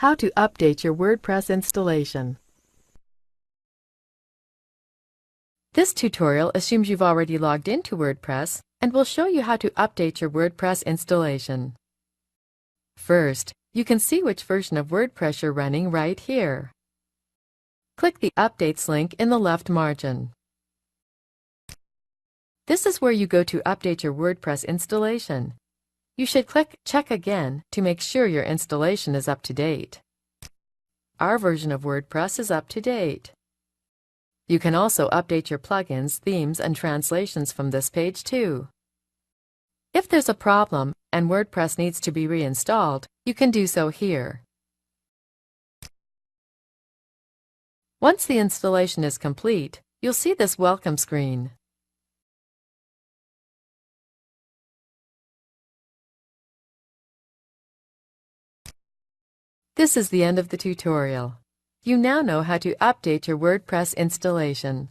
How to update your WordPress installation. This tutorial assumes you've already logged into WordPress and will show you how to update your WordPress installation. First, you can see which version of WordPress you're running right here. Click the Updates link in the left margin. This is where you go to update your WordPress installation. You should click Check Again to make sure your installation is up to date. Our version of WordPress is up to date. You can also update your plugins, themes, and translations from this page too. If there's a problem and WordPress needs to be reinstalled, you can do so here. Once the installation is complete, you'll see this welcome screen. This is the end of the tutorial. You now know how to update your WordPress installation.